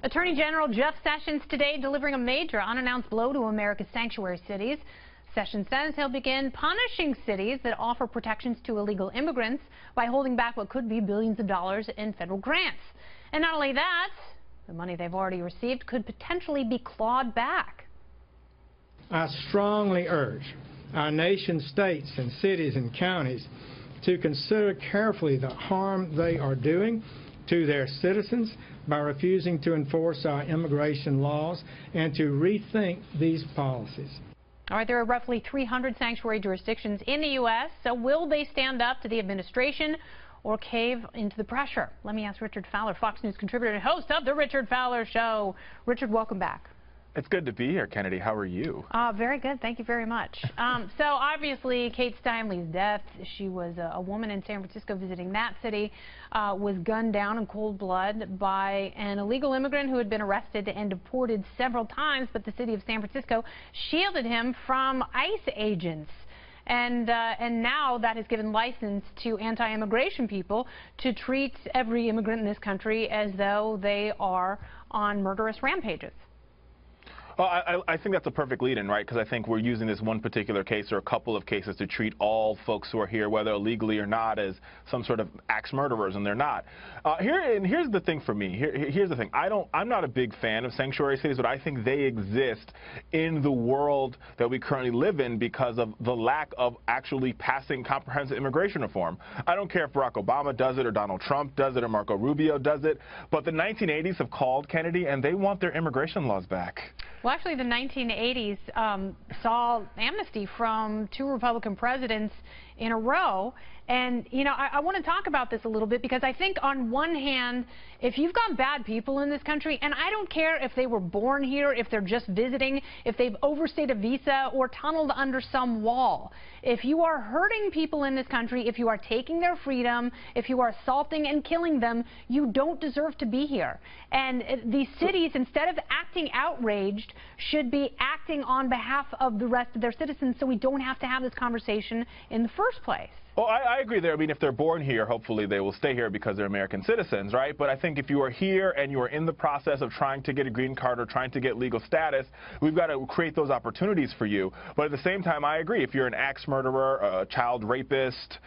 Attorney General Jeff Sessions today delivering a major unannounced blow to America's sanctuary cities. Sessions says he'll begin punishing cities that offer protections to illegal immigrants by holding back what could be billions of dollars in federal grants. And not only that, the money they've already received could potentially be clawed back. I strongly urge our nation's states and cities and counties to consider carefully the harm they are doing to their citizens by refusing to enforce our immigration laws and to rethink these policies. All right, there are roughly 300 sanctuary jurisdictions in the U.S., so will they stand up to the administration or cave into the pressure? Let me ask Richard Fowler, Fox News contributor and host of The Richard Fowler Show. Richard, welcome back. It's good to be here, Kennedy. How are you? Very good. Thank you very much. So obviously, Kate Steinle's death, she was a woman in San Francisco visiting that city, was gunned down in cold blood by an illegal immigrant who had been arrested and deported several times, but the city of San Francisco shielded him from ICE agents. And now that has given license to anti-immigration people to treat every immigrant in this country as though they are on murderous rampages. Well, I think that's a perfect lead-in, right? Because I think we're using this one particular case or a couple of cases to treat all folks who are here, whether illegally or not, as some sort of axe murderers, and they're not. Here's the thing for me. Here's the thing. I'm not a big fan of sanctuary cities, but I think they exist in the world that we currently live in because of the lack of actually passing comprehensive immigration reform. I don't care if Barack Obama does it or Donald Trump does it or Marco Rubio does it, but the 1980s have called, Kennedy, and they want their immigration laws back. Well, actually, the 1980s saw amnesty from 2 Republican presidents in a row. And, you know, I want to talk about this a little bit because I think on one hand, if you've got bad people in this country, and I don't care if they were born here, if they're just visiting, if they've overstayed a visa or tunneled under some wall, if you are hurting people in this country, if you are taking their freedom, if you are assaulting and killing them, you don't deserve to be here. And these cities, instead of acting outraged, should be acting on behalf of the rest of their citizens so we don't have to have this conversation in the first place. Well, I agree there. I mean, if they're born here, hopefully they will stay here because they're American citizens, right? But I think if you are here and you are in the process of trying to get a green card or trying to get legal status, we've got to create those opportunities for you. But at the same time, I agree. If you're an axe murderer, a child rapist,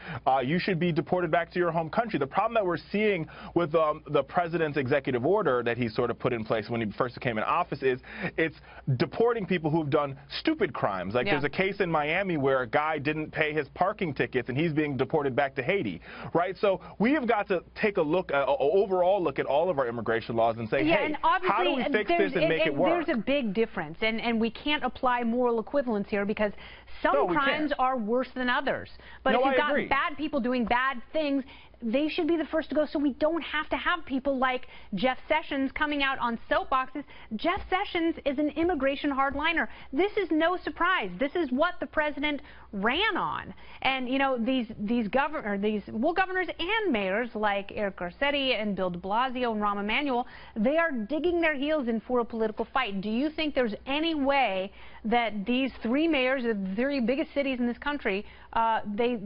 you should be deported back to your home country. The problem that we're seeing with the president's executive order that he sort of put in place when he first came in office is it's deporting people who've done stupid crimes. Like there's a case in Miami where a guy didn't pay his parking tickets and he's being deported back to Haiti, right? So we have got to take a look, overall look at all of our immigration laws and say, hey, how do we fix this and make it work? There's a big difference, and we can't apply moral equivalence here because some crimes are worse than others. But if you've got bad people doing bad things, they should be the first to go so we don't have to have people like Jeff Sessions coming out on soapboxes. Jeff Sessions is an immigration hardliner. This is no surprise. This is what the president ran on. And, you know, these governors and mayors like Eric Garcetti and Bill de Blasio and Rahm Emanuel, they are digging their heels in for a political fight. Do you think there's any way that these 3 mayors of the 3 biggest cities in this country, they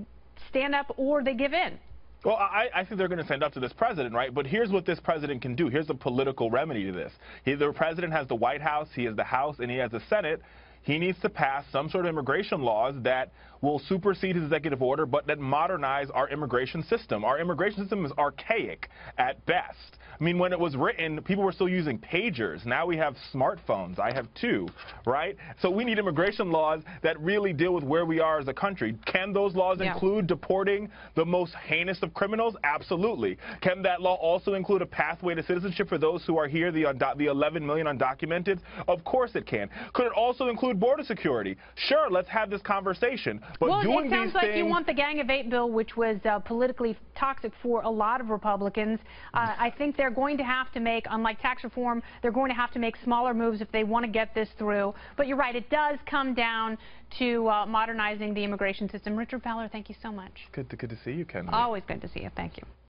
stand up or they give in? Well, I think they're going to stand up to this president, right? But here's what this president can do. Here's a political remedy to this. The president has the White House, he has the House, and he has the Senate. He needs to pass some sort of immigration laws that will supersede his executive order, but that modernize our immigration system. Our immigration system is archaic at best. I mean, when it was written, people were still using pagers. Now we have smartphones. I have 2, right? So we need immigration laws that really deal with where we are as a country. Can those laws include deporting the most heinous of criminals? Absolutely. Can that law also include a pathway to citizenship for those who are here, the 11 million undocumented? Of course it can. Could it also include border security? Sure, let's have this conversation. But well, doing it sounds these like things, you want the Gang of 8 bill, which was politically toxic for a lot of Republicans. I think they're going to have to make, unlike tax reform, they're going to have to make smaller moves if they want to get this through. But you're right, it does come down to modernizing the immigration system. Richard Fowler, thank you so much. Good to see you, Kennedy. Always good to see you. Thank you.